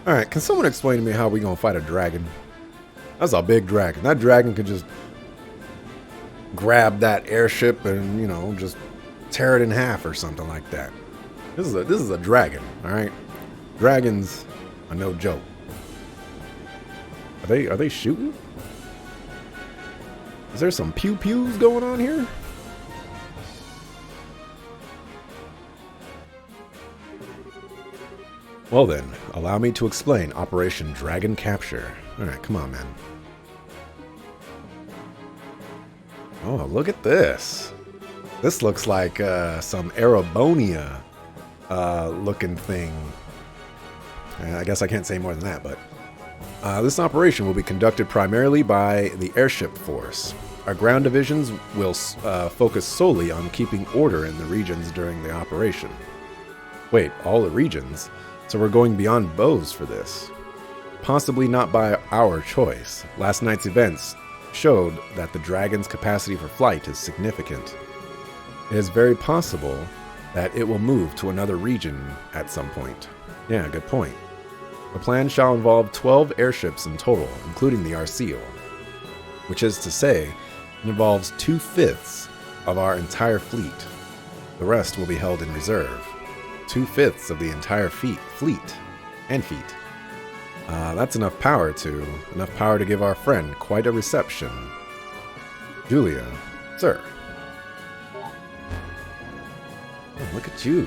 Alright, can someone explain to me how we gonna fight a dragon? That's a big dragon. That dragon could just grab that airship and, just tear it in half or something like that. This is a dragon, alright? Dragons are no joke. Are they shooting? Is there some pew-pews going on here? Well then, allow me to explain Operation Dragon Capture. Alright, come on, man. Oh, look at this. This looks like some Erebonian looking thing. I guess I can't say more than that, but this operation will be conducted primarily by the airship force. Our ground divisions will focus solely on keeping order in the regions during the operation. Wait, all the regions? So we're going beyond bows for this. Possibly not by our choice. Last night's events showed that the dragon's capacity for flight is significant. It is very possible that it will move to another region at some point. Yeah, good point. The plan shall involve 12 airships in total, including the Arceal, which is to say, it involves 2/5 of our entire fleet. The rest will be held in reserve. 2/5 of the entire fleet. That's enough power to give our friend quite a reception. Julia, sir. Oh, look at you.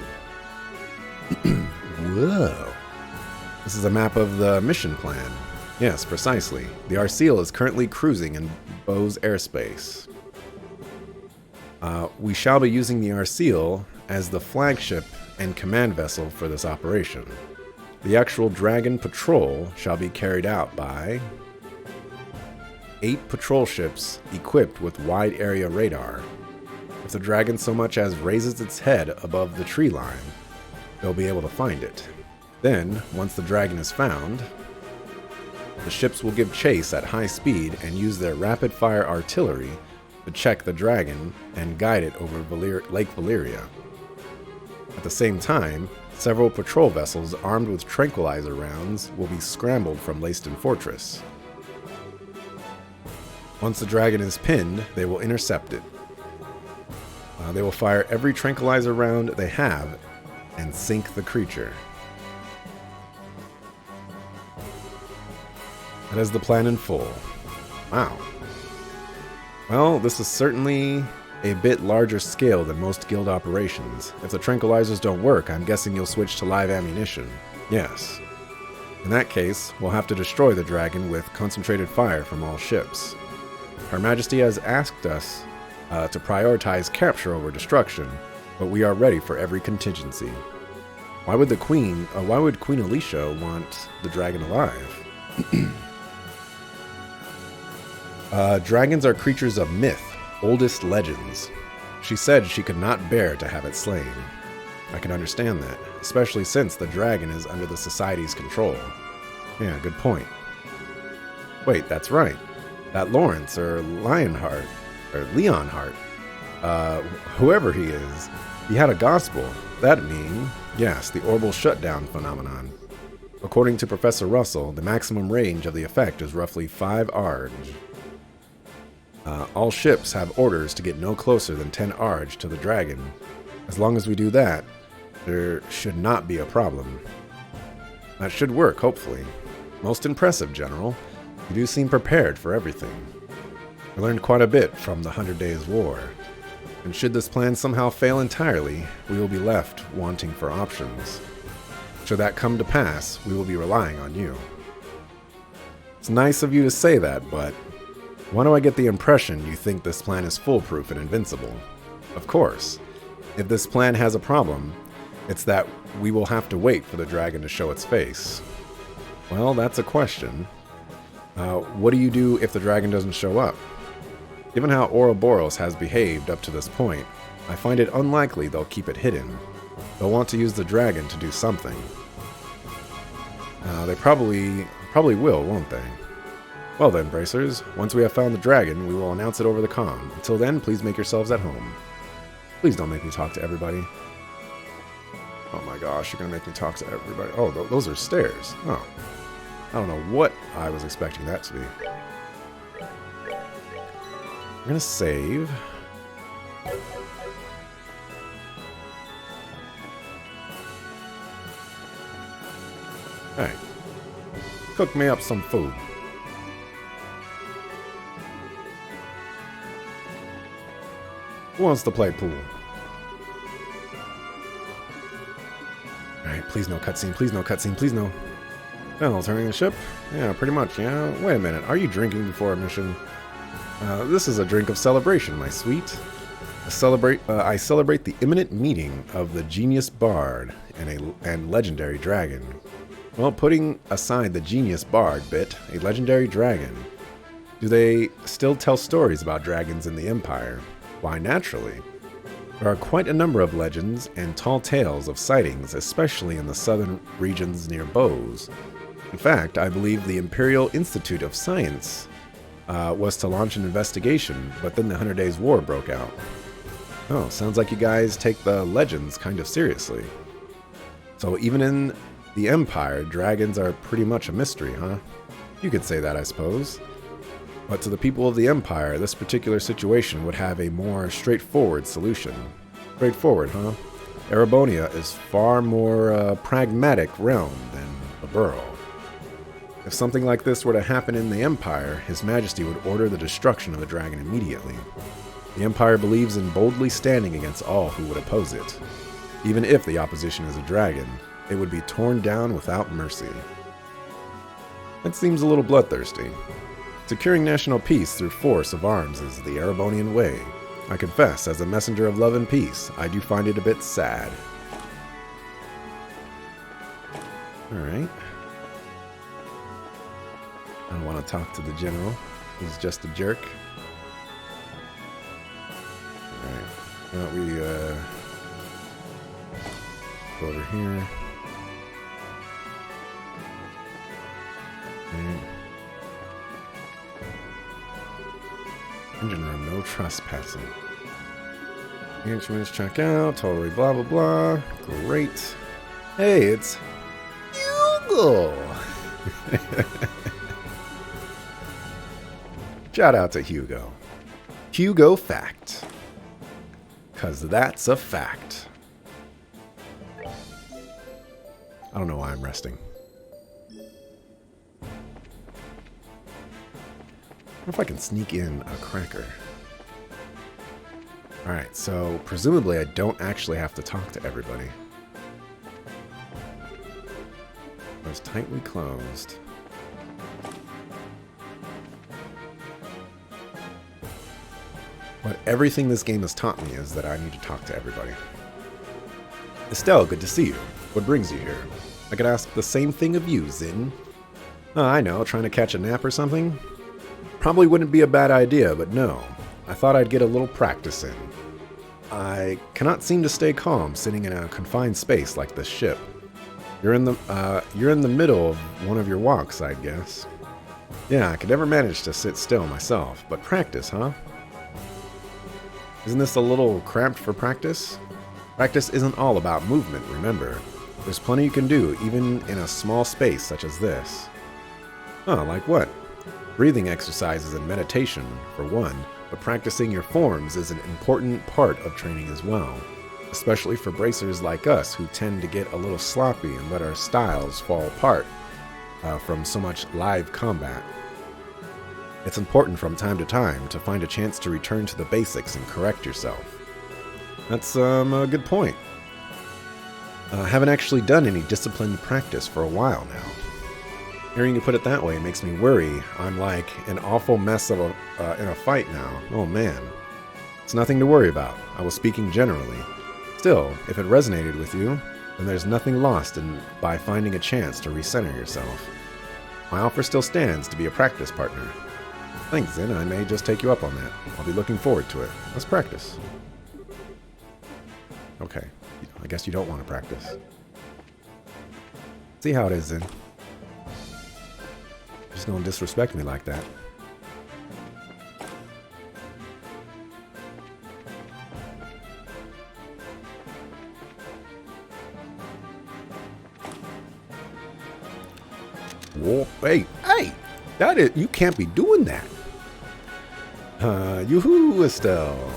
Whoa. This is a map of the mission plan. Yes, precisely. The Arceal is currently cruising in Bow's airspace. We shall be using the Arceal as the flagship and command vessel for this operation. The actual Dragon Patrol shall be carried out by 8 patrol ships equipped with wide area radar. If the dragon so much as raises its head above the tree line, they'll be able to find it. Then, once the dragon is found, the ships will give chase at high speed and use their rapid-fire artillery to check the dragon and guide it over Lake Valyria. At the same time, several patrol vessels armed with tranquilizer rounds will be scrambled from Leiston Fortress. Once the dragon is pinned, they will intercept it. They will fire every tranquilizer round they have and sink the creature. That is the plan in full. Wow. Well, this is certainly a bit larger scale than most guild operations. If the tranquilizers don't work, I'm guessing you'll switch to live ammunition. Yes. In that case, we'll have to destroy the dragon with concentrated fire from all ships. Her Majesty has asked us to prioritize capture over destruction, but we are ready for every contingency. Why would Queen Alicia want the dragon alive? Dragons are creatures of myth, oldest legends. She said she could not bear to have it slain. I can understand that, especially since the dragon is under the Society's control. Yeah, good point. Wait, that's right. That Lawrence, or Leonhart, whoever he is, he had a gospel. That'd mean, yes, the orbital shutdown phenomenon. According to Professor Russell, the maximum range of the effect is roughly 5 Arg. All ships have orders to get no closer than 10 Arg to the dragon. As long as we do that, there should not be a problem. That should work, hopefully. Most impressive, General. You do seem prepared for everything. I learned quite a bit from the 100 Days War. And should this plan somehow fail entirely, we will be left wanting for options. Should that come to pass, we will be relying on you. It's nice of you to say that, but why do I get the impression you think this plan is foolproof and invincible? Of course. If this plan has a problem, it's that we will have to wait for the dragon to show its face. Well, that's a question. What do you do if the dragon doesn't show up? Given how Ouroboros has behaved up to this point, I find it unlikely they'll keep it hidden. They'll want to use the dragon to do something. They probably will, won't they? Well then, Bracers, once we have found the dragon, we will announce it over the comm. Until then, please make yourselves at home. Please don't make me talk to everybody. Oh my gosh, you're gonna make me talk to everybody. Oh, those are stairs. Oh. I don't know what I was expecting that to be. I'm gonna save. Alright. Cook me up some food. Who wants to play pool? Alright, please no cutscene, please no cutscene, please no. Well, turning the ship? Yeah, pretty much, yeah. Wait a minute, are you drinking before a mission? This is a drink of celebration, my sweet. I celebrate the imminent meeting of the genius bard and legendary dragon. Well, putting aside the genius bard bit, a legendary dragon. Do they still tell stories about dragons in the Empire? Why, naturally. There are quite a number of legends and tall tales of sightings, especially in the southern regions near Bose. In fact, I believe the Imperial Institute of Science was to launch an investigation, but then the 100 Days War broke out. Oh, sounds like you guys take the legends kind of seriously. So even in the Empire, dragons are pretty much a mystery, huh? You could say that, I suppose. But to the people of the Empire, this particular situation would have a more straightforward solution. Straightforward, huh? Erebonia is far more pragmatic realm than the Burrow. If something like this were to happen in the Empire, His Majesty would order the destruction of the dragon immediately. The Empire believes in boldly standing against all who would oppose it. Even if the opposition is a dragon, it would be torn down without mercy. That seems a little bloodthirsty. Securing national peace through force of arms is the Erebonian way. I confess, as a messenger of love and peace, I do find it a bit sad. Alright. I don't want to talk to the general. He's just a jerk. Alright. Why don't we go over here. Okay. Engine room, no trespassing. Instruments, check out, totally blah blah blah. Great. Hey, it's Hugo! Shout out to Hugo. Hugo fact. 'Cause that's a fact. I don't know why I'm resting. I wonder if I can sneak in a cracker. Alright, so presumably I don't actually have to talk to everybody. It's tightly closed. But everything this game has taught me is that I need to talk to everybody. Estelle, good to see you. What brings you here? I could ask the same thing of you, Zin. Oh, I know, trying to catch a nap or something? Probably wouldn't be a bad idea, but no. I thought I'd get a little practice in. I cannot seem to stay calm sitting in a confined space like this ship. You're in the middle of one of your walks, I guess. Yeah, I could never manage to sit still myself, but practice, huh? Isn't this a little cramped for practice? Practice isn't all about movement, remember. There's plenty you can do, even in a small space such as this. Oh, like what? Breathing exercises and meditation, for one, but practicing your forms is an important part of training as well, especially for bracers like us who tend to get a little sloppy and let our styles fall apart from so much live combat. It's important from time to time to find a chance to return to the basics and correct yourself. That's a good point. I haven't actually done any disciplined practice for a while now. Hearing you put it that way makes me worry I'm like an awful mess of in a fight now. Oh man. It's nothing to worry about. I was speaking generally. Still, if it resonated with you, then there's nothing lost by finding a chance to recenter yourself. My offer still stands to be a practice partner. Thanks, Zin. I may just take you up on that. I'll be looking forward to it. Let's practice. Okay. I guess you don't want to practice. See how it is, Zin. Just don't disrespect me like that. Whoa, hey, that is, you can't be doing that. Yoo-hoo, Estelle.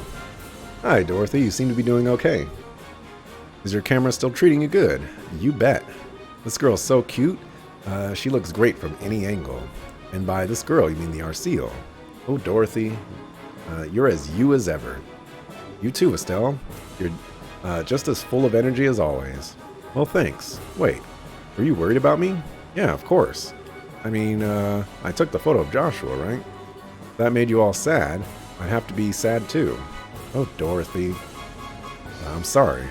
Hi, Dorothy, you seem to be doing okay. Is your camera still treating you good? You bet. This girl's so cute. She looks great from any angle. And by this girl, you mean the Arceo. Oh, Dorothy, you're as you as ever. You too, Estelle. You're just as full of energy as always. Well, thanks. Wait, were you worried about me? Yeah, of course. I mean, I took the photo of Joshua, right? That made you all sad. I'd have to be sad too. Oh, Dorothy. I'm sorry.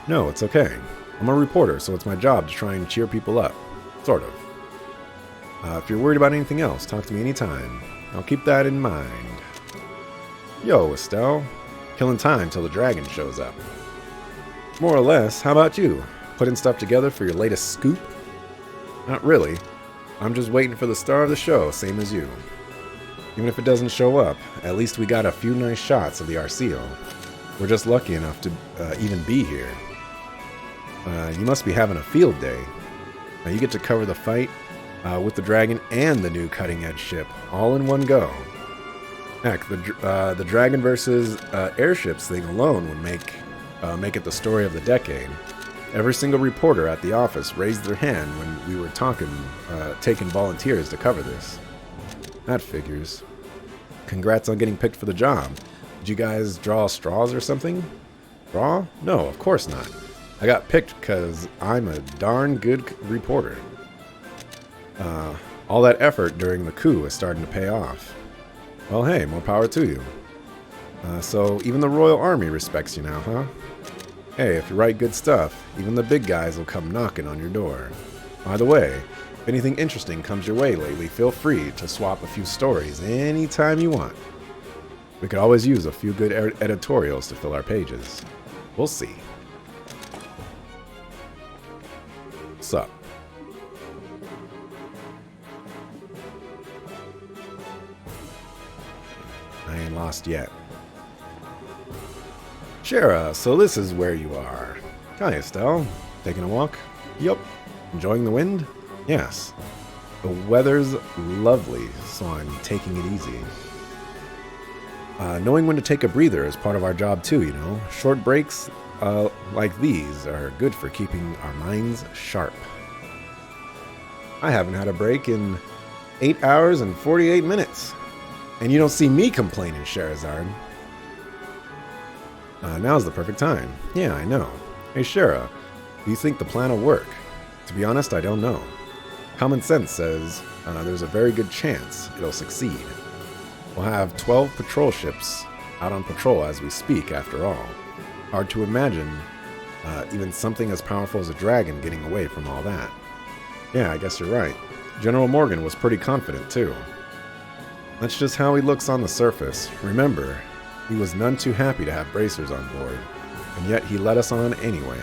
No, it's okay. I'm a reporter, so it's my job to try and cheer people up. Sort of. If you're worried about anything else, talk to me anytime. I'll keep that in mind. Yo, Estelle. Killing time till the dragon shows up. More or less. How about you? Putting stuff together for your latest scoop? Not really. I'm just waiting for the star of the show, same as you. Even if it doesn't show up, at least we got a few nice shots of the Arceo. We're just lucky enough to even be here. You must be having a field day. Now you get to cover the fight with the dragon and the new cutting-edge ship, all in one go. Heck, the dragon versus airships thing alone would make it the story of the decade. Every single reporter at the office raised their hand when we were taking volunteers to cover this. That figures. Congrats on getting picked for the job. Did you guys draw straws or something? Draw? No, of course not. I got picked because I'm a darn good reporter. All that effort during the coup is starting to pay off. Well, hey, more power to you. So even the Royal Army respects you now, huh? Hey, if you write good stuff, even the big guys will come knocking on your door. By the way, if anything interesting comes your way lately, feel free to swap a few stories anytime you want. We could always use a few good editorials to fill our pages. We'll see. What's up? I ain't lost yet. Shara, so this is where you are. Hi, Estelle. Taking a walk? Yup. Enjoying the wind? Yes. The weather's lovely, so I'm taking it easy. Knowing when to take a breather is part of our job too, you know. Short breaks like these are good for keeping our minds sharp. I haven't had a break in 8 hours and 48 minutes. And you don't see me complaining, Sherazard. Now's the perfect time. Yeah, I know. Hey, Shara, do you think the plan will work? To be honest, I don't know. Common sense says there's a very good chance it'll succeed. We'll have 12 patrol ships out on patrol as we speak, after all. Hard to imagine even something as powerful as a dragon getting away from all that. Yeah, I guess you're right. General Morgan was pretty confident, too. That's just how he looks on the surface. Remember, he was none too happy to have bracers on board, and yet he let us on anyway.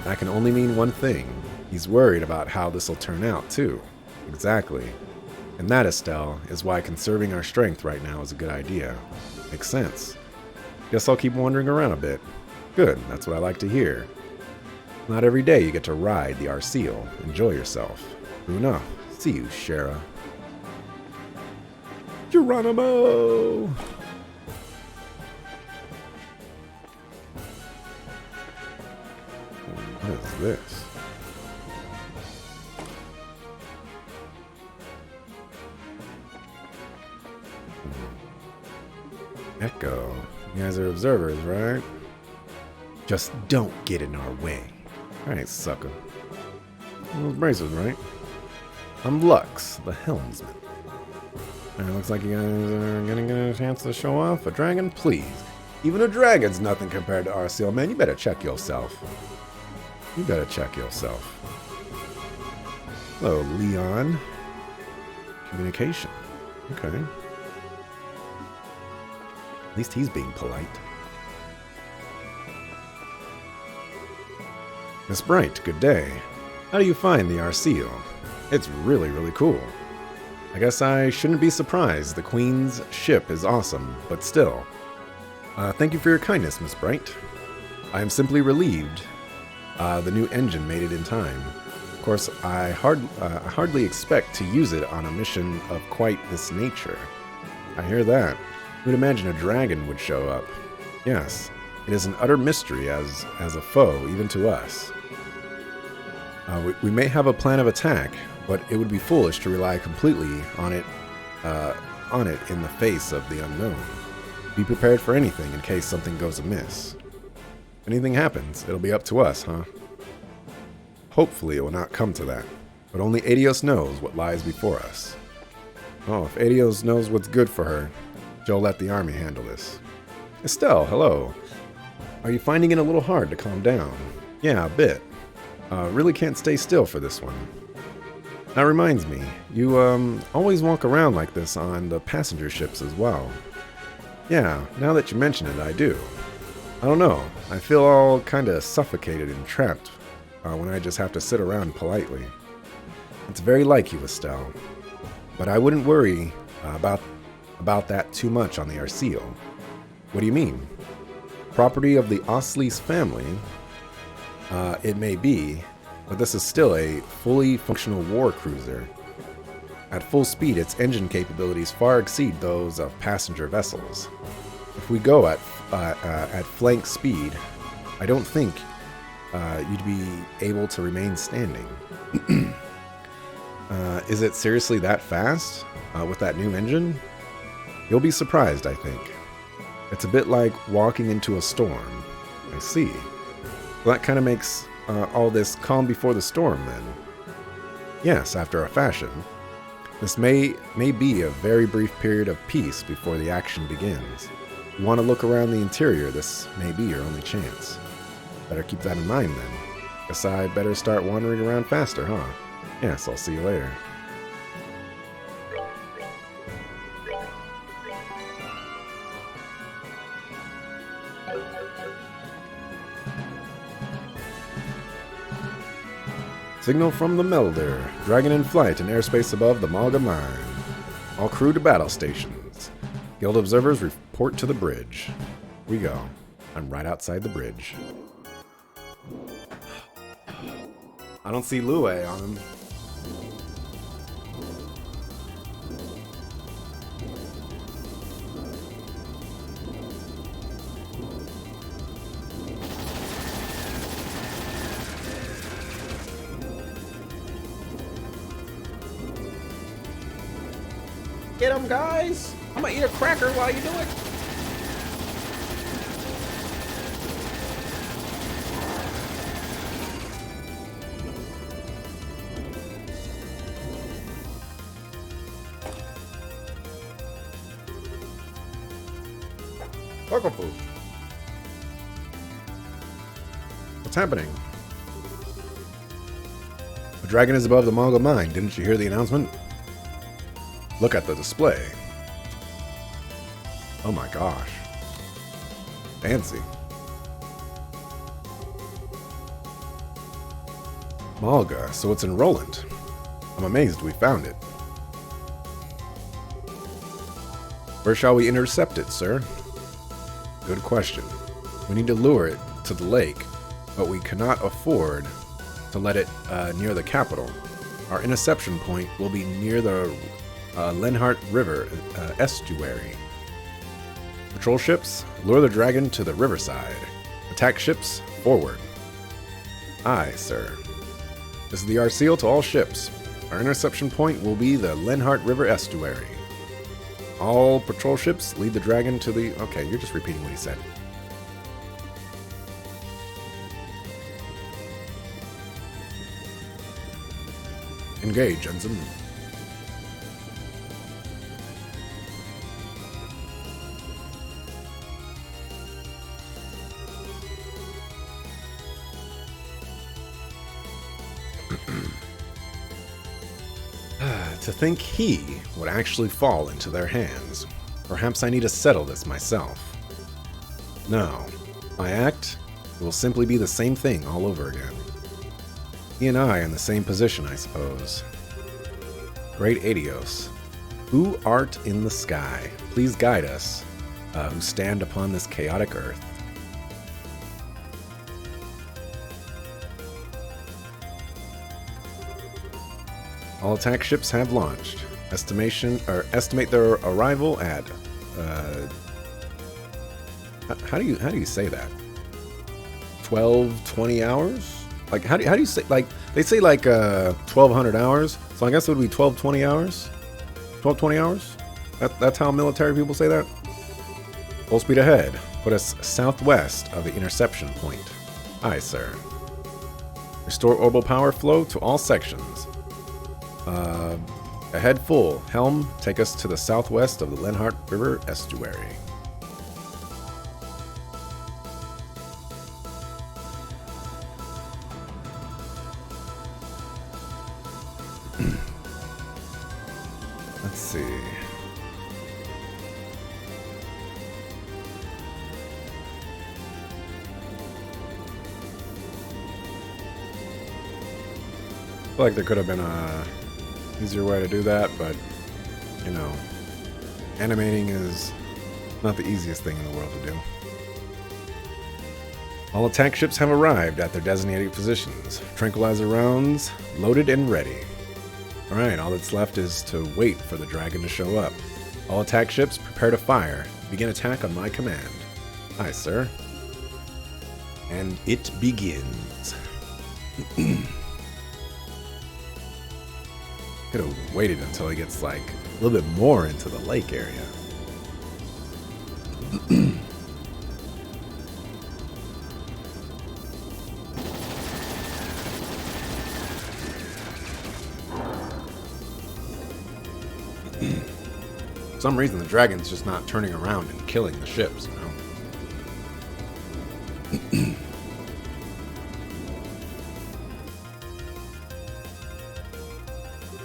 That can only mean one thing. He's worried about how this'll turn out, too. Exactly. And that, Estelle, is why conserving our strength right now is a good idea. Makes sense. Guess I'll keep wandering around a bit. Good, that's what I like to hear. Not every day you get to ride the Arceo. Enjoy yourself. True enough. See you, Shara. Geronimo! What is this? Echo. You guys are observers, right? Just don't get in our way. Alright, sucker. Those bracers, right? I'm Lux, the helmsman. Alright, looks like you guys are getting a chance to show off a dragon, please. Even a dragon's nothing compared to Arceo, man. You better check yourself. You better check yourself. Hello, Leon. Communication. Okay. At least he's being polite. Miss Bright, good day. How do you find the Arceo? It's really, really cool. I guess I shouldn't be surprised. The Queen's ship is awesome, but still. Thank you for your kindness, Miss Bright. I am simply relieved the new engine made it in time. Of course, I hardly expect to use it on a mission of quite this nature. I hear that. Who'd imagine a dragon would show up? Yes, it is an utter mystery as a foe, even to us. We may have a plan of attack, but it would be foolish to rely completely on it in the face of the unknown. Be prepared for anything in case something goes amiss. If anything happens, it'll be up to us, huh? Hopefully it will not come to that, but only Adios knows what lies before us. Oh, if Adios knows what's good for her, she'll let the army handle this. Estelle, hello. Are you finding it a little hard to calm down? Yeah, a bit. Really can't stay still for this one. That reminds me, you always walk around like this on the passenger ships as well. Yeah, now that you mention it, I do. I don't know, I feel all kinda suffocated and trapped when I just have to sit around politely. It's very like you, Estelle. But I wouldn't worry about that too much on the Arceal. What do you mean? Property of the Osleys family? It may be, but this is still a fully functional war cruiser. At full speed, its engine capabilities far exceed those of passenger vessels. If we go at flank speed, I don't think you'd be able to remain standing. Is it seriously that fast with that new engine? You'll be surprised, I think. It's a bit like walking into a storm. I see. Well, that kind of makes all this calm before the storm, then. Yes, after a fashion. This may be a very brief period of peace before the action begins. You want to look around the interior, this may be your only chance. Better keep that in mind, then. Guess I better start wandering around faster, huh? Yes, I'll see you later. Signal from the Melder. Dragon in flight in airspace above the Malga Mine. All crew to battle stations. Guild observers report to the bridge. Here we go. I'm right outside the bridge. I don't see Lue on him. Get him, guys! I'm gonna eat a cracker while you do it. Welcome, food. What's happening? The dragon is above the Mongol mine. Didn't you hear the announcement? Look at the display. Oh my gosh. Fancy. Malga, so it's in Roland. I'm amazed we found it. Where shall we intercept it, sir? Good question. We need to lure it to the lake, but we cannot afford to let it near the capital. Our interception point will be near the Lenhart River estuary. Patrol ships, lure the dragon to the riverside. Attack ships, forward. Aye, sir. This is the Arceal to all ships. Our interception point will be the Lenhart River estuary. All patrol ships lead the dragon to the... Okay, you're just repeating what he said. Engage, ensign. To think he would actually fall into their hands. Perhaps I need to settle this myself. No. If I act, it will simply be the same thing all over again. He and I are in the same position, I suppose. Great Adios, who art in the sky, please guide us, who stand upon this chaotic earth. All attack ships have launched. Estimate their arrival at how do you say that? 20 hours? Like how do you say, like they say like 1200 hours. So I guess it would be 20 hours. 20 hours? That's how military people say that? Full speed ahead. Put us southwest of the interception point. Aye, sir. Restore orbital power flow to all sections. Ahead full. Helm, take us to the southwest of the Lenhart River estuary. Let's see. I feel like there could have been a easier way to do that, but you know, animating is not the easiest thing in the world to do. All attack ships have arrived at their designated positions. Tranquilizer rounds loaded and ready. Alright, all that's left is to wait for the dragon to show up. All attack ships prepare to fire. Begin attack on my command. Aye, sir. And it begins. Could have waited until he gets like a little bit more into the lake area. For some reason the dragon's just not turning around and killing the ships, you know?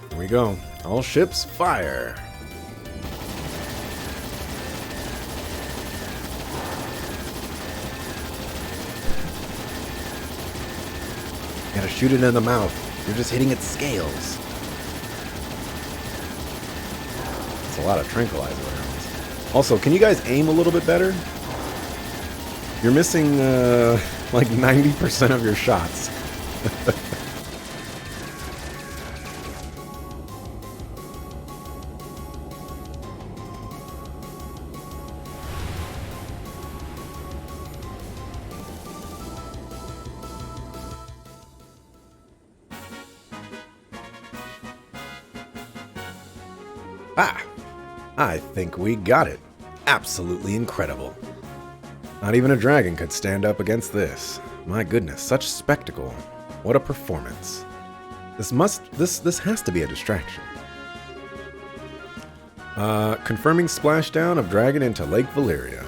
Here we go. All ships fire. You gotta shoot it in the mouth. You're just hitting its scales. It's a lot of tranquilizer rounds. Also, can you guys aim a little bit better? You're missing like 90% of your shots. Ah, I think we got it. Absolutely incredible. Not even a dragon could stand up against this. My goodness, such spectacle. What a performance. This has to be a distraction. Confirming splashdown of dragon into Lake Valyria.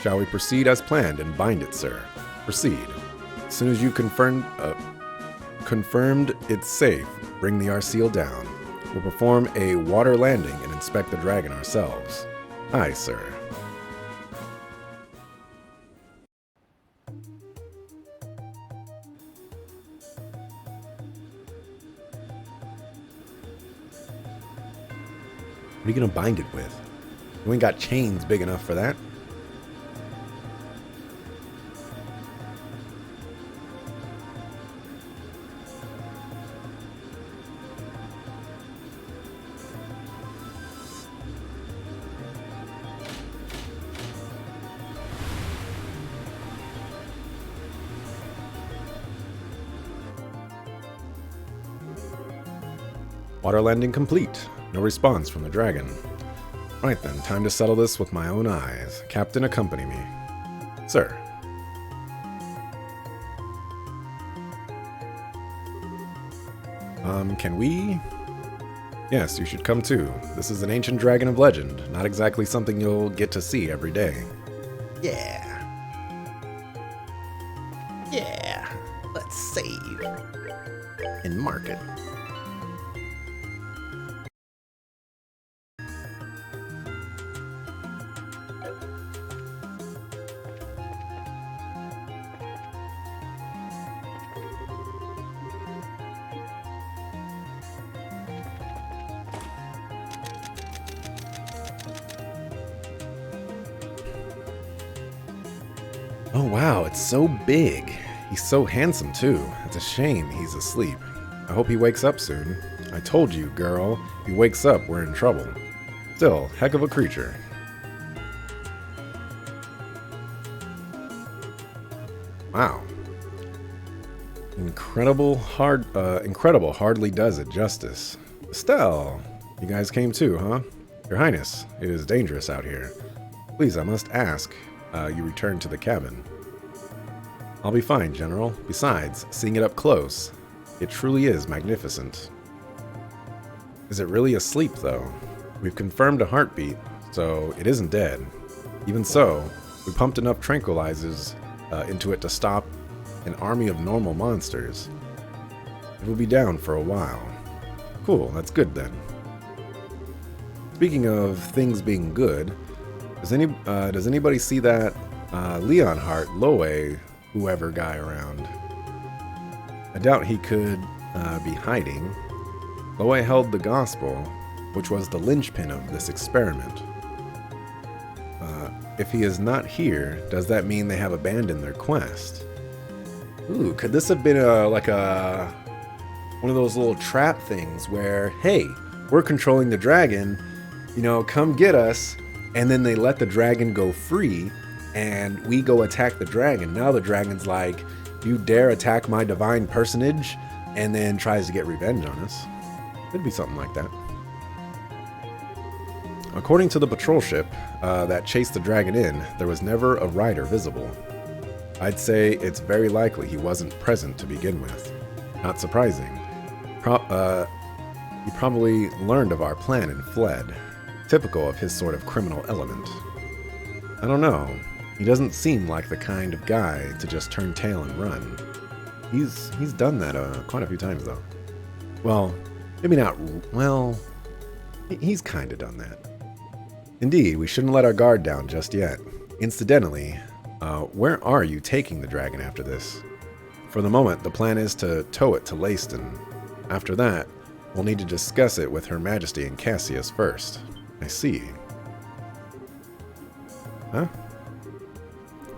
Shall we proceed as planned and bind it, sir? Proceed. As soon as you confirmed it's safe, bring the Arseal down. We'll perform a water landing and inspect the dragon ourselves. Aye, sir. What are you gonna bind it with? You ain't got chains big enough for that. Water landing complete. No response from the dragon. Right then, time to settle this with my own eyes. Captain, accompany me. Sir. Can we? Yes, you should come too. This is an ancient dragon of legend. Not exactly something you'll get to see every day. Yeah. Yeah. Let's save. And market. Oh wow, it's so big. He's so handsome too. It's a shame he's asleep. I hope he wakes up soon. I told you, girl. If he wakes up, we're in trouble. Still, heck of a creature. Wow. Incredible hardly does it justice. Estelle, you guys came too, huh? Your Highness, it is dangerous out here. Please, I must ask, you return to the cabin. I'll be fine, General. Besides, seeing it up close, it truly is magnificent. Is it really asleep, though? We've confirmed a heartbeat, so it isn't dead. Even so, we pumped enough tranquilizers into it to stop an army of normal monsters. It will be down for a while. Cool, that's good then. Speaking of things being good, does anybody see that Leonhardt, Loe, whoever guy around? I doubt he could be hiding. Loe held the gospel, which was the linchpin of this experiment. If he is not here, does that mean they have abandoned their quest? Ooh, could this have been one of those little trap things where, hey, we're controlling the dragon, come get us, and then they let the dragon go free, and we go attack the dragon. Now the dragon's like, you dare attack my divine personage, and then tries to get revenge on us. Could be something like that. According to the patrol ship that chased the dragon in, there was never a rider visible. I'd say it's very likely he wasn't present to begin with. Not surprising. He probably learned of our plan and fled. Typical of his sort of criminal element. I don't know. He doesn't seem like the kind of guy to just turn tail and run. He's done that quite a few times, though. Well, maybe not. Well, he's kind of done that. Indeed, we shouldn't let our guard down just yet. Incidentally, where are you taking the dragon after this? For the moment, the plan is to tow it to Leiston. After that, we'll need to discuss it with Her Majesty and Cassius first. I see. Huh?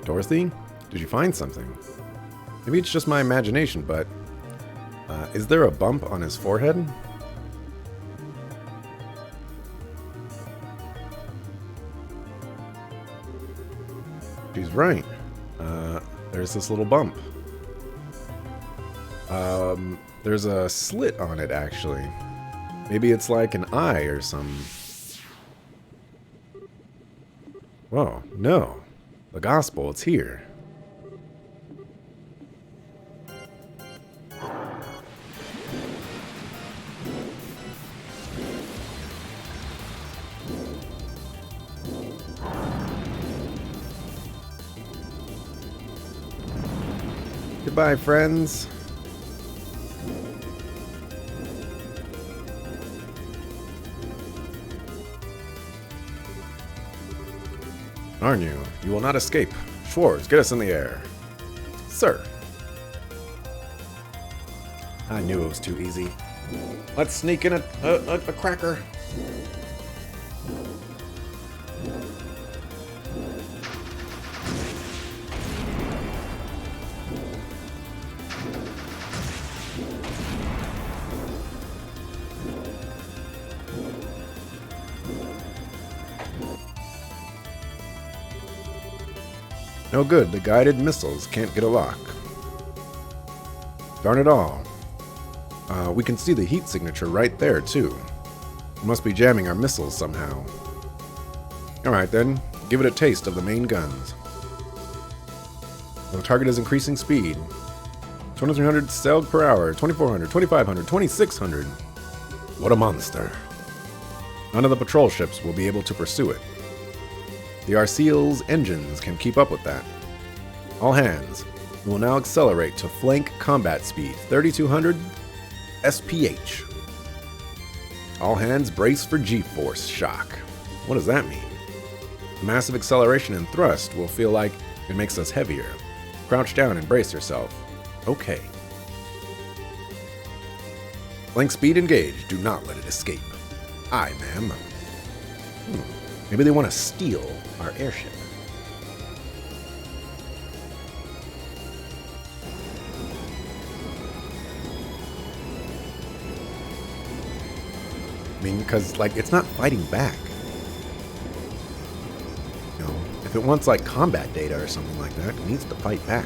Dorothy? Did you find something? Maybe it's just my imagination, but is there a bump on his forehead? She's right. There's this little bump. There's a slit on it, actually. Maybe it's like an eye or some... Whoa, no. The gospel, it's here. Goodbye, friends. Aren't you? You will not escape. Schwartz, get us in the air. Sir. I knew it was too easy. Let's sneak in a cracker. No good, the guided missiles can't get a lock. Darn it all. We can see the heat signature right there, too. We must be jamming our missiles somehow. Alright then, give it a taste of the main guns. The target is increasing speed. 2300 sailed per hour, 2400, 2500, 2600. What a monster. None of the patrol ships will be able to pursue it. The Arseel's engines can keep up with that. All hands, we will now accelerate to flank combat speed 3200 SPH. All hands brace for G-force shock. What does that mean? The massive acceleration and thrust will feel like it makes us heavier. Crouch down and brace yourself. Okay. Flank speed engaged. Do not let it escape. Aye, ma'am. Maybe they want to steal our airship. mean, because, like, it's not fighting back. You know, if it wants, like, combat data or something like that, it needs to fight back.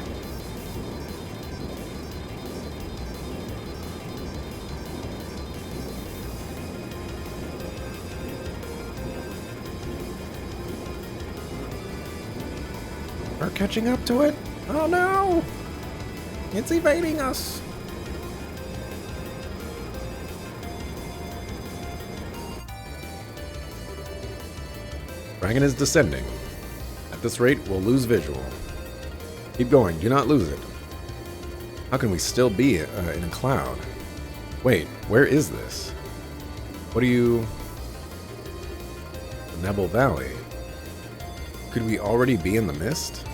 We're catching up to it? Oh no! It's evading us! Dragon is descending. At this rate, we'll lose visual. Keep going, do not lose it. How can we still be in a cloud? Wait, where is this? What are you... Nebel Valley. Could we already be in the mist?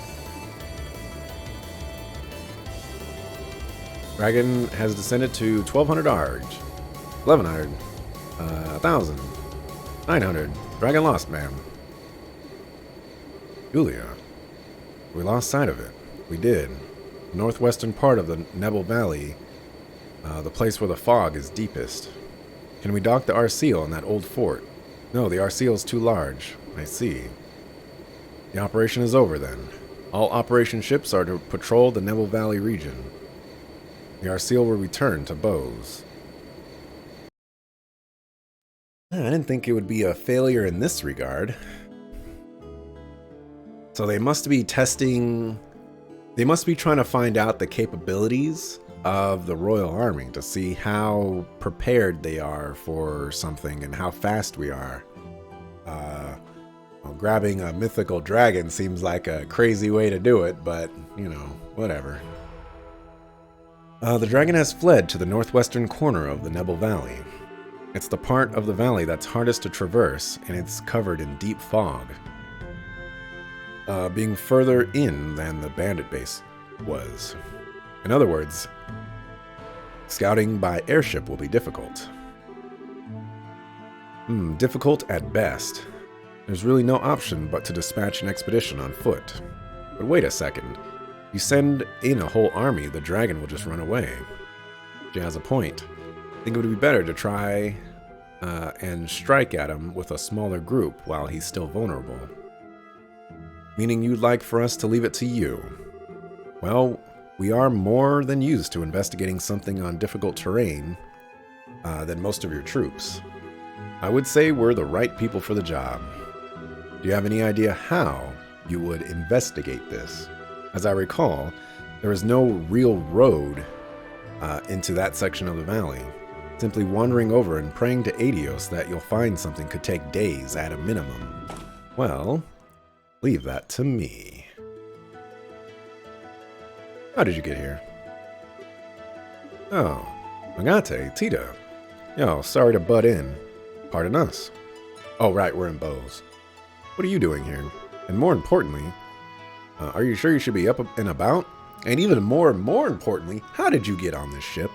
Dragon has descended to 1200 Arg. 1100. 1000. 900. Dragon lost, ma'am. Julia. We lost sight of it. We did. The northwestern part of the Nebel Valley, the place where the fog is deepest. Can we dock the Arseal in that old fort? No, the Arseal is too large. I see. The operation is over then. All operation ships are to patrol the Nebel Valley region. The Arseal will return to Bose. I didn't think it would be a failure in this regard. So they must be testing... They must be trying to find out the capabilities of the Royal Army to see how prepared they are for something and how fast we are. Well, grabbing a mythical dragon seems like a crazy way to do it, but, you know, whatever. The dragon has fled to the northwestern corner of the Nebel Valley. It's the part of the valley that's hardest to traverse, and it's covered in deep fog. Being further in than the bandit base was. In other words, scouting by airship will be difficult. Difficult at best. There's really no option but to dispatch an expedition on foot. But wait a second. You send in a whole army, the dragon will just run away. She has a point. I think it would be better to try and strike at him with a smaller group while he's still vulnerable. Meaning you'd like for us to leave it to you. Well, we are more than used to investigating something on difficult terrain than most of your troops. I would say we're the right people for the job. Do you have any idea how you would investigate this? As I recall, there is no real road into that section of the valley. Simply wandering over and praying to Adios that you'll find something could take days at a minimum. Well, leave that to me. How did you get here? Oh, Agate, Tita. Yo, sorry to butt in. Pardon us. Oh, right, we're in Bose. What are you doing here? And more importantly, are you sure you should be up and about? And even more importantly, how did you get on this ship?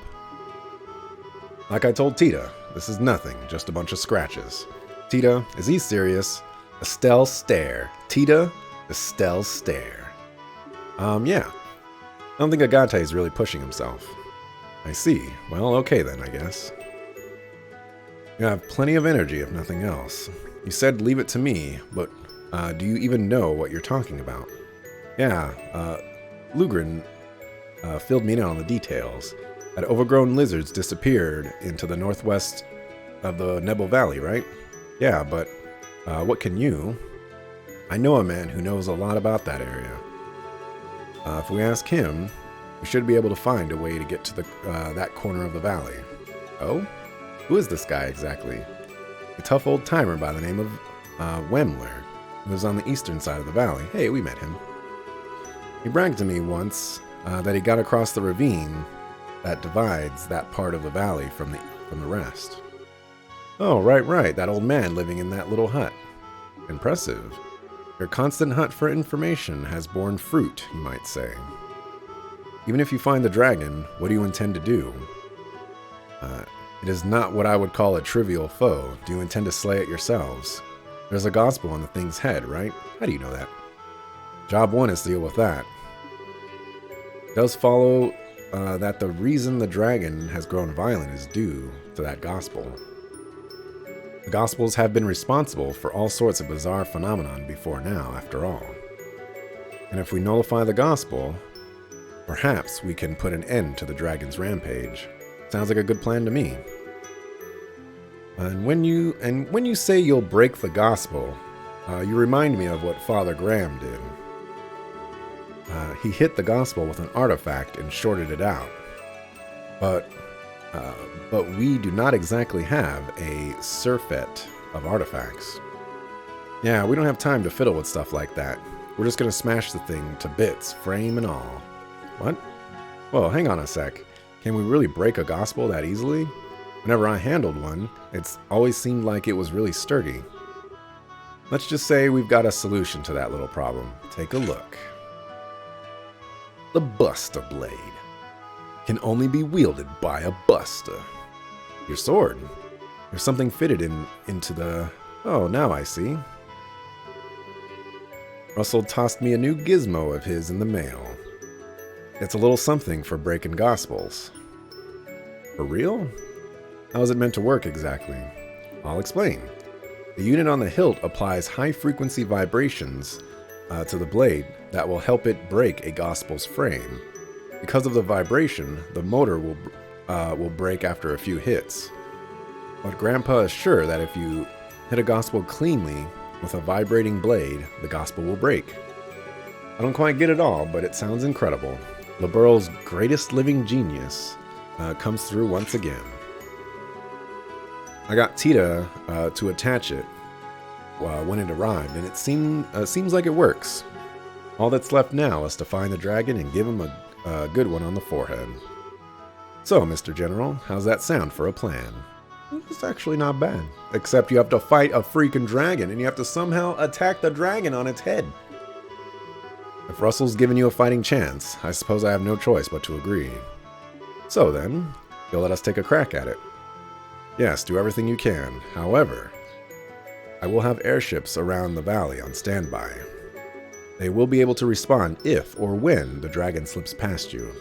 Like I told Tita, this is nothing, just a bunch of scratches. Tita, is he serious? Estelle stare. Tita, Estelle stare. Yeah. I don't think Agate is really pushing himself. I see. Well, okay then, I guess. You have plenty of energy, if nothing else. You said leave it to me, but do you even know what you're talking about? Yeah, Lugrin filled me in on the details. That overgrown lizards disappeared into the northwest of the Nebel Valley, right? Yeah, but what can you? I know a man who knows a lot about that area. If we ask him, we should be able to find a way to get to the that corner of the valley. Oh? Who is this guy exactly? A tough old timer by the name of Wemler, who lives on the eastern side of the valley. Hey, we met him. He bragged to me once that he got across the ravine that divides that part of the valley from the rest. Oh, right, that old man living in that little hut. Impressive. Your constant hunt for information has borne fruit, you might say. Even if you find the dragon, what do you intend to do? It is not what I would call a trivial foe. Do you intend to slay it yourselves? There's a gospel on the thing's head, right? How do you know that? Job 1 is to deal with that. It does follow that the reason the dragon has grown violent is due to that gospel. The Gospels have been responsible for all sorts of bizarre phenomenon before now, after all. And if we nullify the Gospel, perhaps we can put an end to the dragon's rampage. Sounds like a good plan to me. And when you say you'll break the Gospel, you remind me of what Father Graham did. He hit the Gospel with an artifact and shorted it out. But we do not exactly have a surfeit of artifacts. Yeah, we don't have time to fiddle with stuff like that. We're just gonna smash the thing to bits, frame and all. What? Whoa, hang on a sec. Can we really break a Gospel that easily? Whenever I handled one, it's always seemed like it was really sturdy. Let's just say we've got a solution to that little problem. Take a look. The Buster Blade can only be wielded by a Buster. Your sword. There's something fitted into the... Oh, now I see. Russell tossed me a new gizmo of his in the mail. It's a little something for breaking Gospels. For real? How is it meant to work exactly? I'll explain. The unit on the hilt applies high-frequency vibrations to the blade that will help it break a Gospel's frame. Because of the vibration, the motor will break after a few hits. But Grandpa is sure that if you hit a Gospel cleanly with a vibrating blade, the Gospel will break. I don't quite get it all, but it sounds incredible. LeBurle's greatest living genius comes through once again. I got Tita to attach it when it arrived, and it seems like it works. All that's left now is to find the dragon and give him a good one on the forehead. So, Mr. General, how's that sound for a plan? It's actually not bad. Except you have to fight a freaking dragon, and you have to somehow attack the dragon on its head. If Russell's given you a fighting chance, I suppose I have no choice but to agree. So then, you'll let us take a crack at it. Yes, do everything you can. However, I will have airships around the valley on standby. They will be able to respond if or when the dragon slips past you.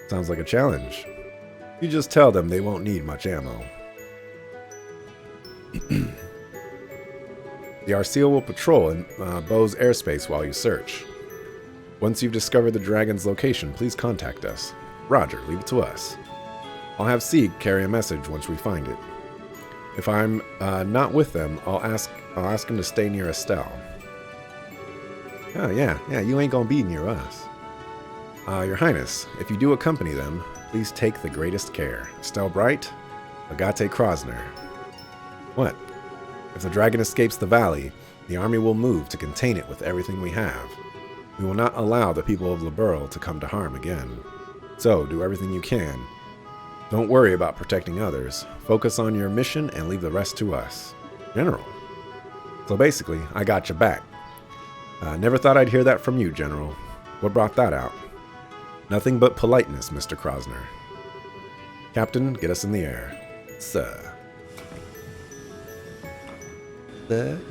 Sounds like a challenge. You just tell them they won't need much ammo. The Arseal will patrol in Bo's airspace while you search. Once you've discovered the dragon's location, please contact us. Roger, leave it to us. I'll have Sieg carry a message once we find it. If I'm not with them, I'll ask him to stay near Estelle. Oh yeah, you ain't gonna be near us. Your Highness, if you do accompany them, please take the greatest care. Estelle Bright, Agate Krosner. What? If the dragon escapes the valley, the army will move to contain it with everything we have. We will not allow the people of LeBurle to come to harm again. So, do everything you can. Don't worry about protecting others. Focus on your mission and leave the rest to us. General. So basically, I got your back. Never thought I'd hear that from you, General. What brought that out? Nothing but politeness, Mr. Krosner. Captain, get us in the air. Sir.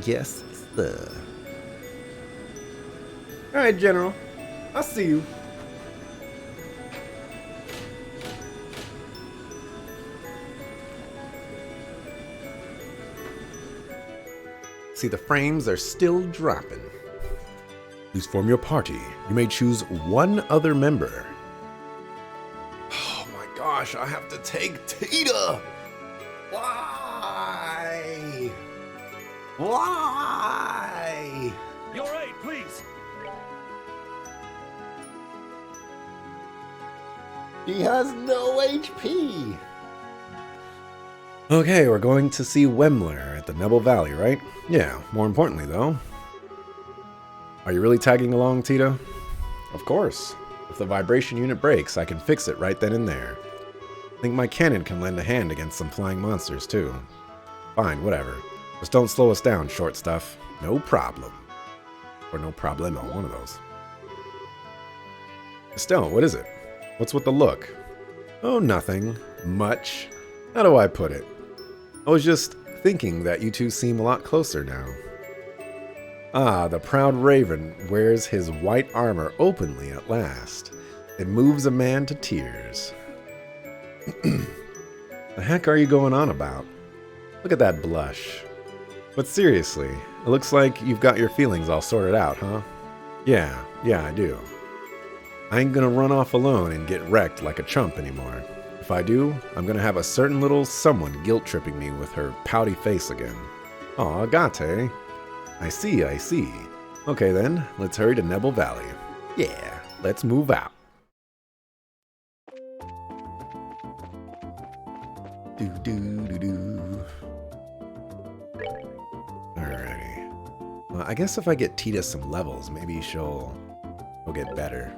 Yes, sir. Alright, General. I'll see you. See, the frames are still dropping. Please form your party. You may choose one other member. Oh my gosh, I have to take Tita! Why? Why? You're right, please. He has no HP. Okay, we're going to see Wemler at the Nebel Valley, right? Yeah, more importantly though. Are you really tagging along, Tita? Of course. If the vibration unit breaks, I can fix it right then and there. I think my cannon can lend a hand against some flying monsters too. Fine, whatever. Just don't slow us down, short stuff. No problem. Or no problemo, one of those. Estelle, what is it? What's with the look? Oh, nothing. Much. How do I put it? I was just thinking that you two seem a lot closer now. Ah, the proud raven wears his white armor openly at last. It moves a man to tears. The heck are you going on about? Look at that blush. But seriously, it looks like you've got your feelings all sorted out, huh? Yeah, I do. I ain't gonna run off alone and get wrecked like a chump anymore. If I do, I'm gonna have a certain little someone guilt-tripping me with her pouty face again. Aw, Agate. I see. Okay then, let's hurry to Nebel Valley. Yeah, let's move out. Alrighty. Well, I guess if I get Tita some levels, maybe she'll get better.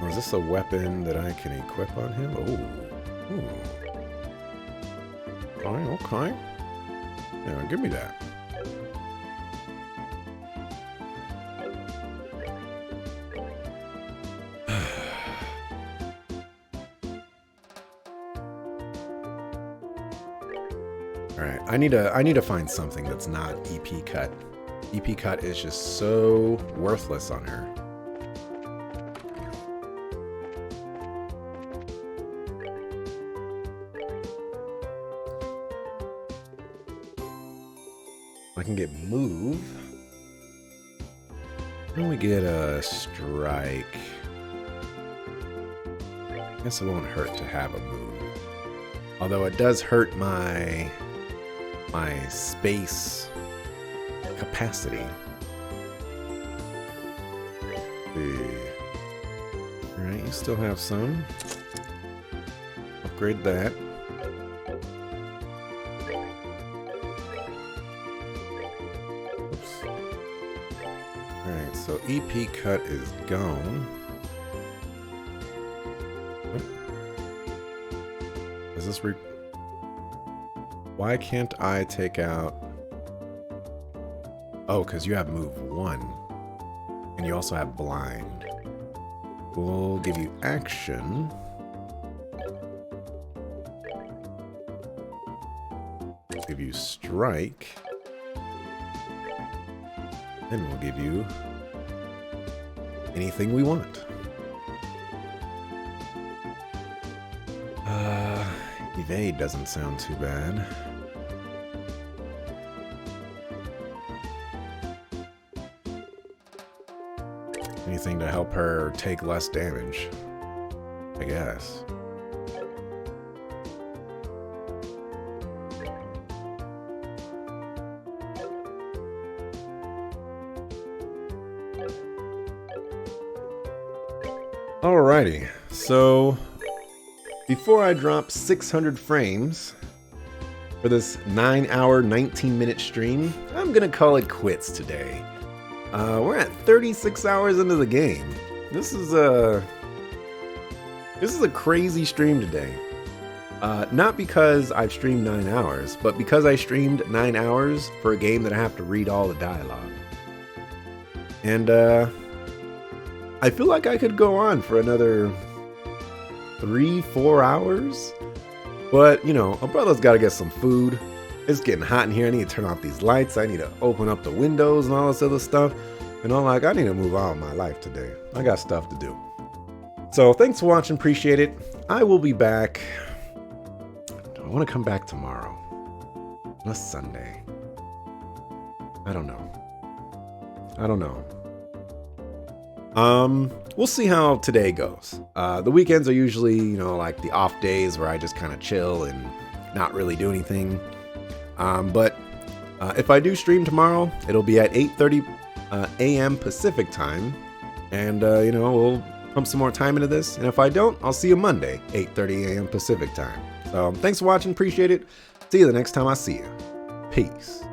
Is this a weapon that I can equip on him? Oh. Okay. Yeah, give me that. Alright, I need to find something that's not EP cut. EP cut is just so worthless on her. I can get move. Then we get a strike. I guess it won't hurt to have a move. Although it does hurt my space capacity. Alright, you still have some. Upgrade that. Alright, so EP cut is gone. Is this why can't I take out... Oh, because you have move 1. And you also have blind. We'll give you action. Give you strike. Then we'll give you anything we want. Evade doesn't sound too bad. Anything to help her take less damage, I guess. Alrighty, so before I drop 600 frames for this 9-hour, 19-minute stream, I'm gonna call it quits today. We're at 36 hours into the game. This is a crazy stream today. Not because I've streamed 9 hours, but because I streamed 9 hours for a game that I have to read all the dialogue. And I feel like I could go on for another 3-4 hours, but you know, a brother's got to get some food. It's getting hot in here. I need to turn off these lights. I need to open up the windows and all this other stuff. And I'm like, I need to move on with my life today. I got stuff to do. So thanks for watching. Appreciate it. I will be back. Do I want to come back tomorrow? On a Sunday? I don't know. We'll see how today goes. The weekends are usually, you know, like the off days where I just kind of chill and not really do anything. But if I do stream tomorrow, it'll be at 8:30 a.m. Pacific time. And, you know, we'll pump some more time into this. And if I don't, I'll see you Monday, 8:30 a.m. Pacific time. So thanks for watching. Appreciate it. See you the next time I see you. Peace.